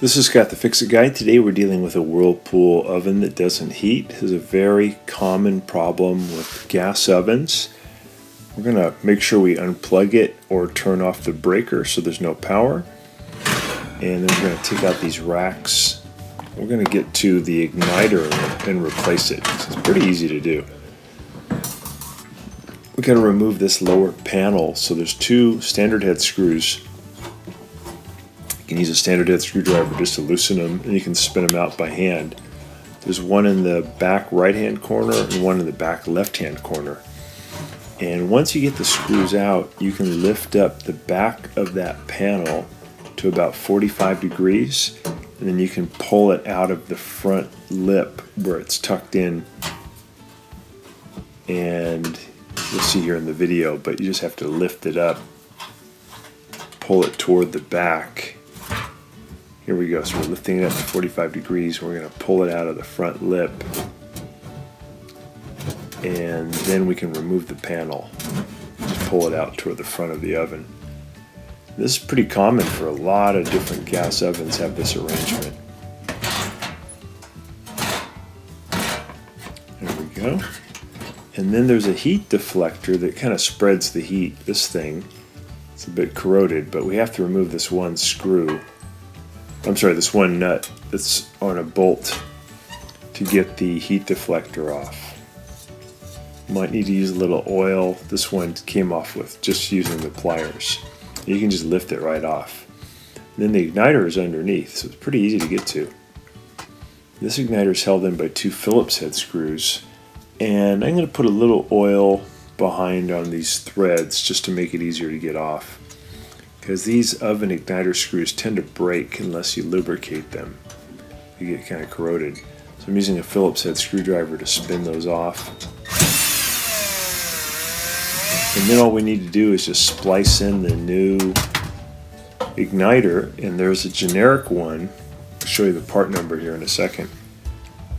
This is Scott the Fix-It Guy. Today we're dealing with a Whirlpool oven that doesn't heat. This is a very common problem with gas ovens. We're going to make sure we unplug it or turn off the breaker so there's no power. And then we're going to take out these racks. We're going to get to the igniter and replace it. So it's pretty easy to do. We've got to remove this lower panel. So there's two standard head screws. You can use a standard head screwdriver just to loosen them, and you can spin them out by hand. There's one in the back right hand corner and one in the back left hand corner. And once you get the screws out, you can lift up the back of that panel to about 45 degrees, and then you can pull it out of the front lip where it's tucked in. And you'll see here in the video, but you just have to lift it up, pull it toward the back. Here we go, so we're lifting it up to 45 degrees. We're going to pull it out of the front lip, and then we can remove the panel. Just pull it out toward the front of the oven. This is pretty common for a lot of different gas ovens, have this arrangement. There we go. And then there's a heat deflector that kind of spreads the heat. This thing, it's a bit corroded, but we have to remove this one screw. This one nut that's on a bolt to get the heat deflector off. Might need to use a little oil. This one came off with just using the pliers. You can just lift it right off. And then the igniter is underneath, so it's pretty easy to get to. This igniter is held in by two Phillips head screws, and I'm going to put a little oil behind on these threads just to make it easier to get off. Because these oven igniter screws tend to break unless you lubricate them. You get kind of corroded. So I'm using a Phillips head screwdriver to spin those off. And then all we need to do is just splice in the new igniter, and there's a generic one. I'll show you the part number here in a second.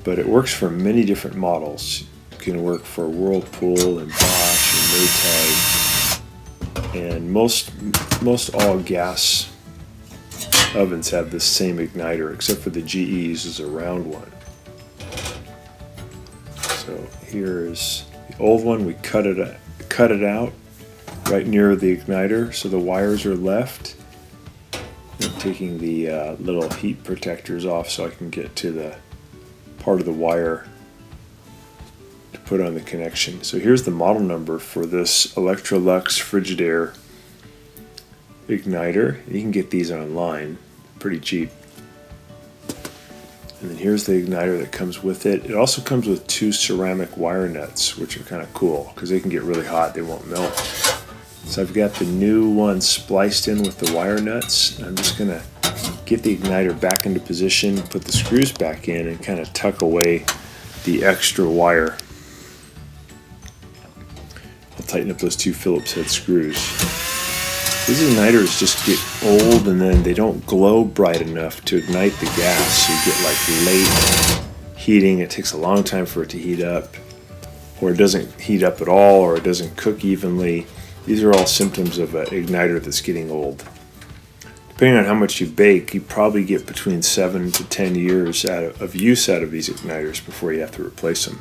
But it works for many different models. It can work for Whirlpool and Bosch and Maytag. And most all gas ovens have this same igniter, except for the GE uses a round one. So here's the old one. We cut it out right near the igniter, so the wires are left. I'm taking the little heat protectors off so I can get to the part of the wire to put on the connection. So here's the model number for this Electrolux Frigidaire igniter. You can get these online, pretty cheap. And then here's the igniter that comes with it. It also comes with two ceramic wire nuts, which are kind of cool because they can get really hot, they won't melt. So I've got the new one spliced in with the wire nuts. I'm just going to get the igniter back into position, put the screws back in, and kind of tuck away the extra wire. I'll tighten up those two Phillips head screws. These igniters just get old and then they don't glow bright enough to ignite the gas. So you get like late heating. It takes a long time for it to heat up, or it doesn't heat up at all, or it doesn't cook evenly. These are all symptoms of an igniter that's getting old. Depending on how much you bake, you probably get between 7 to 10 years of use out of these igniters before you have to replace them.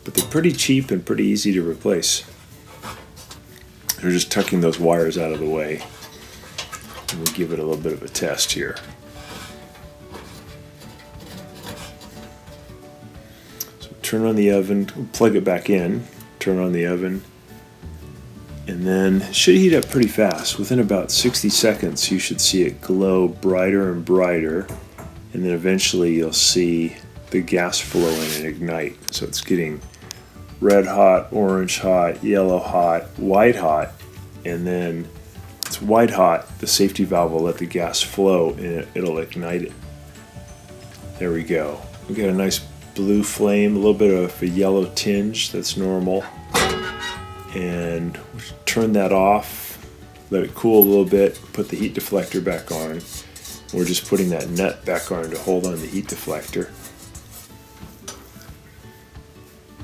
But they're pretty cheap and pretty easy to replace. We're just tucking those wires out of the way, and we'll give it a little bit of a test here. So turn on the oven, plug it back in, turn on the oven, and then it should heat up pretty fast. Within about 60 seconds you should see it glow brighter and brighter, and then eventually you'll see the gas flow in and ignite. So it's getting red hot, orange hot, yellow hot, white hot, and then it's white hot, the safety valve will let the gas flow and it'll ignite it. There we go. We got a nice blue flame, a little bit of a yellow tinge, that's normal. And turn that off, let it cool a little bit, put the heat deflector back on. We're just putting that nut back on to hold on the heat deflector.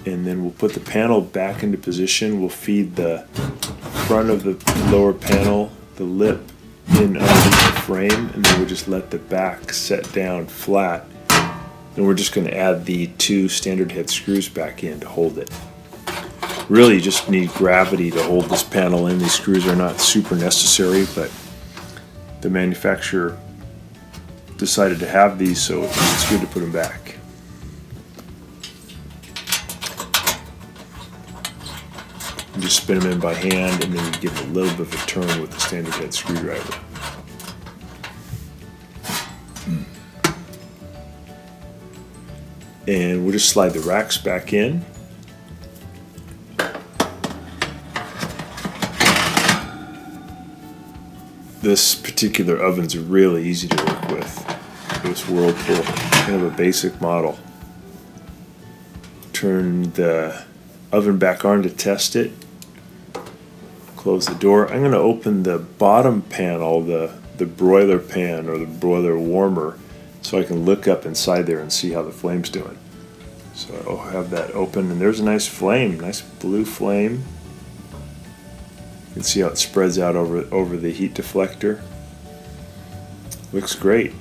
And then we'll put the panel back into position. We'll feed the front of the lower panel, the lip, in underneath the frame, and then we just let the back set down flat. And we're just going to add the 2 standard head screws back in to hold it. Really, you just need gravity to hold this panel in. These screws are not super necessary, but the manufacturer decided to have these, so it's good to put them back. You just spin them in by hand, and then you give it a little bit of a turn with the standard head screwdriver. And we'll just slide the racks back in. This particular oven's really easy to work with. This Whirlpool, kind of a basic model. Turn the oven back on to test it. Close the door. I'm going to open the bottom panel, the broiler pan or the broiler warmer, so I can look up inside there and see how the flame's doing. So I'll have that open, and there's a nice flame, nice blue flame. You can see how it spreads out over the heat deflector. Looks great.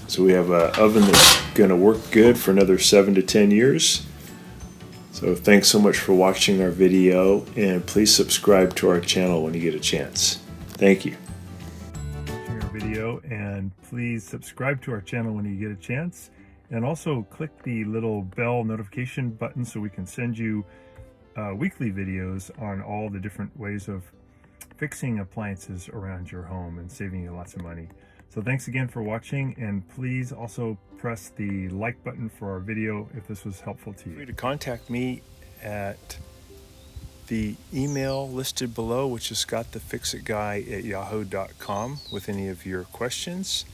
So we have an oven that's going to work good for another 7 to 10 years. So thanks so much for watching our video, and please subscribe to our channel when you get a chance. Thank you. Watching our video, and please subscribe to our channel when you get a chance, and also click the little bell notification button so we can send you weekly videos on all the different ways of fixing appliances around your home and saving you lots of money. So thanks again for watching, and please also press the like button for our video if this was helpful to you. Feel free to contact me at the email listed below, which is scottthefixitguy@yahoo.com, with any of your questions.